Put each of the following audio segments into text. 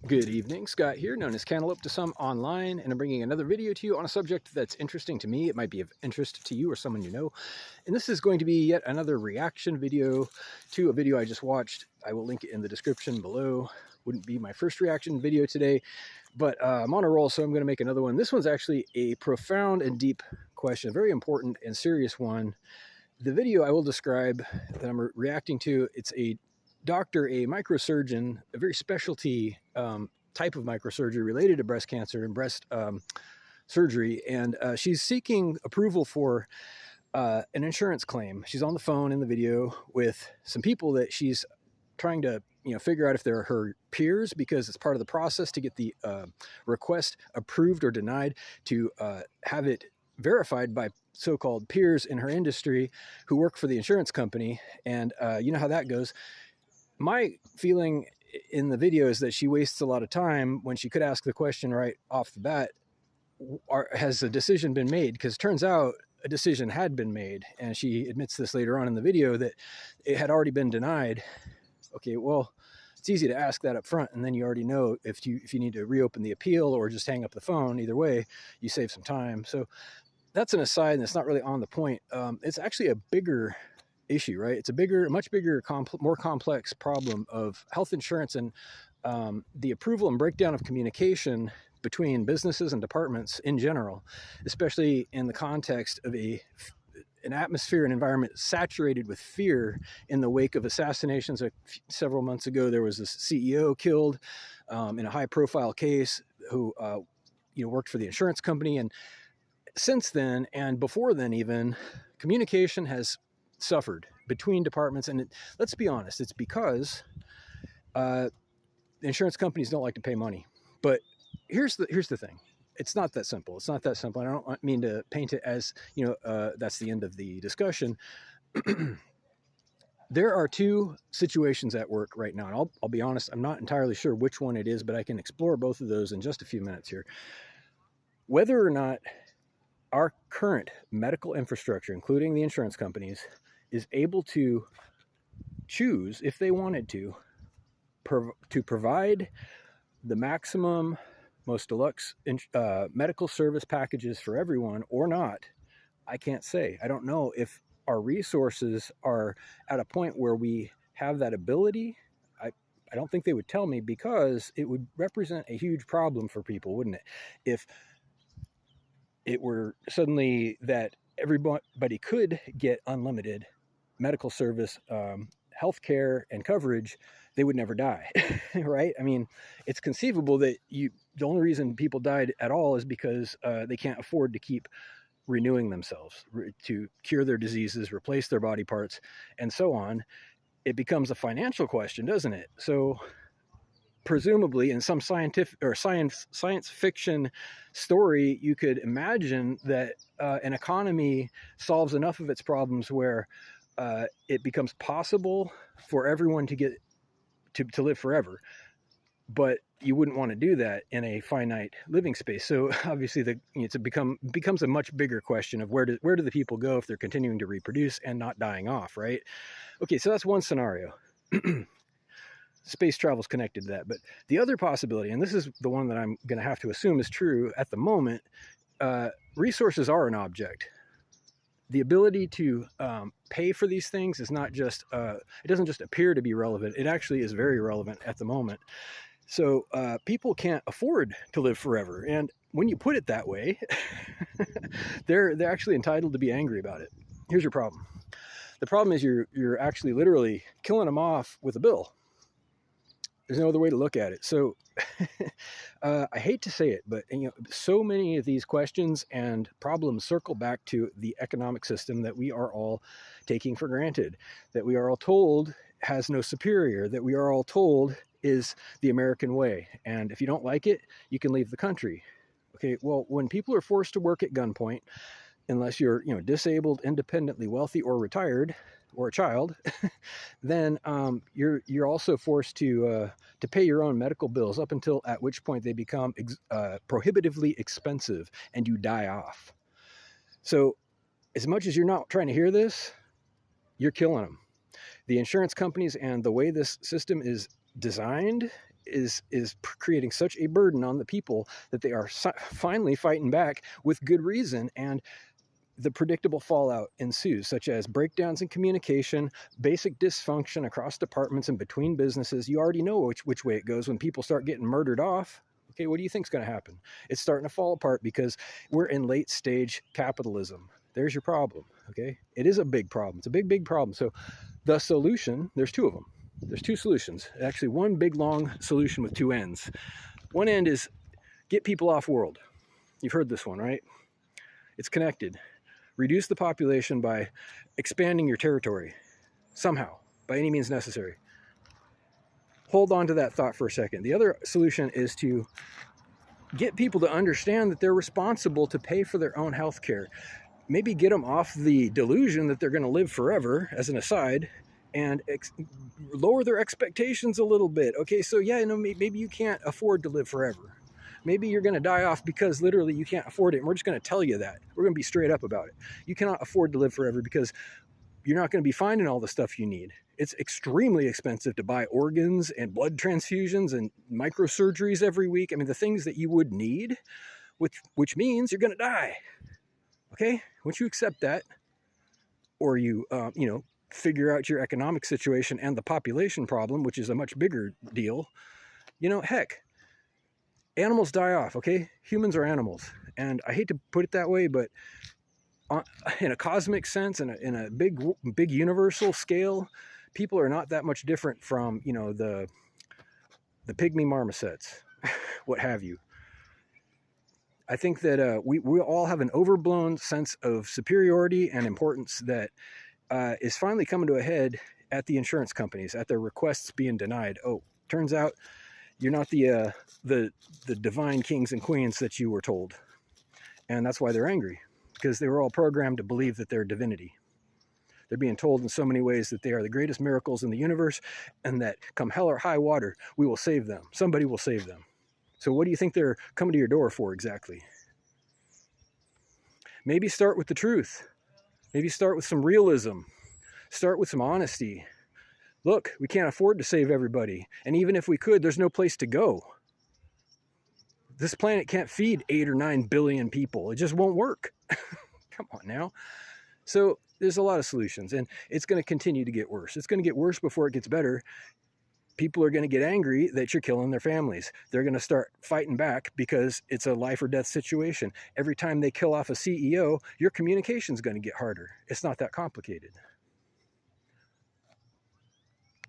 Good evening, Scott here, known as Cantaloupe to some online, and I'm bringing another video to you on a subject that's interesting to me. It might be of interest to you or someone you know. And this is going to be yet another reaction video to a video I just watched. I will link it in the description below. Wouldn't be my first reaction video today, but I'm on a roll, so I'm going to make another one. This one's actually a profound and deep question, a very important and serious one. The video I will describe that I'm reacting to, it's a doctor, a microsurgeon, a very specialty type of microsurgery related to breast cancer and breast surgery. And she's seeking approval for an insurance claim. She's on the phone in the video with some people that she's trying to figure out if they're her peers, because it's part of the process to get the request approved or denied, to have it verified by so-called peers in her industry who work for the insurance company. And you know how that goes. My feeling in the video is that she wastes a lot of time when she could ask the question right off the bat, has a decision been made? Because it turns out a decision had been made, and she admits this later on in the video that it had already been denied. Okay, well, it's easy to ask that up front, and then you already know if you need to reopen the appeal or just hang up the phone. Either way, you save some time. So that's an aside, and it's not really on the point. It's actually a bigger issue, right? It's a much bigger, more complex problem of health insurance and the approval and breakdown of communication between businesses and departments in general, especially in the context of an atmosphere and environment saturated with fear in the wake of assassinations. Several months ago, there was this CEO killed in a high-profile case who worked for the insurance company. And since then, and before then even, communication has suffered between departments. And let's be honest, it's because insurance companies don't like to pay money. But here's the thing. It's not that simple. It's not that simple. I don't mean to paint it as, that's the end of the discussion. There are two situations at work right now. And I'll be honest, I'm not entirely sure which one it is, but I can explore both of those in just a few minutes here. Whether or not our current medical infrastructure, including the insurance companies, is able to choose, if they wanted to provide the maximum, most deluxe medical service packages for everyone or not, I can't say. I don't know if our resources are at a point where we have that ability. I don't think they would tell me, because it would represent a huge problem for people, wouldn't it? If it were suddenly that everybody could get unlimited medical service, healthcare, and coverage, they would never die, right? I mean, it's conceivable that the only reason people died at all is because they can't afford to keep renewing themselves, to cure their diseases, replace their body parts, and so on. It becomes a financial question, doesn't it? So presumably in some scientific or science fiction story, you could imagine that an economy solves enough of its problems where it becomes possible for everyone to get to live forever. But you wouldn't want to do that in a finite living space. So obviously it becomes a much bigger question of where do the people go if they're continuing to reproduce and not dying off, right? Okay, so that's one scenario. Space travel is connected to that. But the other possibility, and this is the one that I'm going to have to assume is true at the moment, resources are an object. The ability to pay for these things is not just, it doesn't just appear to be relevant. It actually is very relevant at the moment. So people can't afford to live forever. And when you put it that way, they're actually entitled to be angry about it. Here's your problem. The problem is you're actually literally killing them off with a bill. There's no other way to look at it. So I hate to say it, but so many of these questions and problems circle back to the economic system that we are all taking for granted, that we are all told has no superior, that we are all told is the American way. And if you don't like it, you can leave the country. Okay, well, when people are forced to work at gunpoint, unless you're disabled, independently wealthy, or retired, or a child, then you're also forced to pay your own medical bills, up until at which point they become prohibitively expensive and you die off. So as much as you're not trying to hear this, you're killing them. The insurance companies and the way this system is designed is creating such a burden on the people that they are finally fighting back with good reason, and the predictable fallout ensues, such as breakdowns in communication, basic dysfunction across departments and between businesses. You already know which way it goes when people start getting murdered off. Okay, what do you think is going to happen? It's starting to fall apart because we're in late stage capitalism. There's your problem. Okay, it is a big problem. It's a big problem. So the solution, there's two of them. There's two solutions. Actually, one big long solution with two ends. One end is get people off world. You've heard this one, right? It's connected. Reduce the population by expanding your territory somehow, by any means necessary. Hold on to that thought for a second. The other solution is to get people to understand that they're responsible to pay for their own health care. Maybe get them off the delusion that they're going to live forever, as an aside, and lower their expectations a little bit. Okay, so yeah, maybe you can't afford to live forever. Maybe you're going to die off because literally you can't afford it. And we're just going to tell you that. We're going to be straight up about it. You cannot afford to live forever because you're not going to be finding all the stuff you need. It's extremely expensive to buy organs and blood transfusions and microsurgeries every week. I mean, the things that you would need, which means you're going to die. Okay? Once you accept that, or you figure out your economic situation and the population problem, which is a much bigger deal, heck, animals die off, okay? Humans are animals. And I hate to put it that way, but in a cosmic sense, in a big universal scale, people are not that much different from, the pygmy marmosets, what have you. I think that we all have an overblown sense of superiority and importance that is finally coming to a head at the insurance companies, at their requests being denied. Oh, turns out you're not the divine kings and queens that you were told. And that's why they're angry, because they were all programmed to believe that they're divinity. They're being told in so many ways that they are the greatest miracles in the universe, and that come hell or high water, we will save them. Somebody will save them. So what do you think they're coming to your door for exactly? Maybe start with the truth. Maybe start with some realism. Start with some honesty. Look, we can't afford to save everybody. And even if we could, there's no place to go. This planet can't feed 8 or 9 billion people. It just won't work. Come on now. So there's a lot of solutions, and it's going to continue to get worse. It's going to get worse before it gets better. People are going to get angry that you're killing their families. They're going to start fighting back because it's a life or death situation. Every time they kill off a CEO, your communication's going to get harder. It's not that complicated.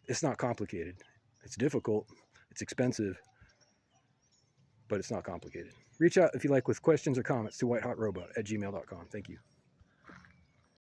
It's not complicated. It's difficult. It's expensive. But it's not complicated. Reach out if you like with questions or comments to whitehotrobot@gmail.com. Thank you.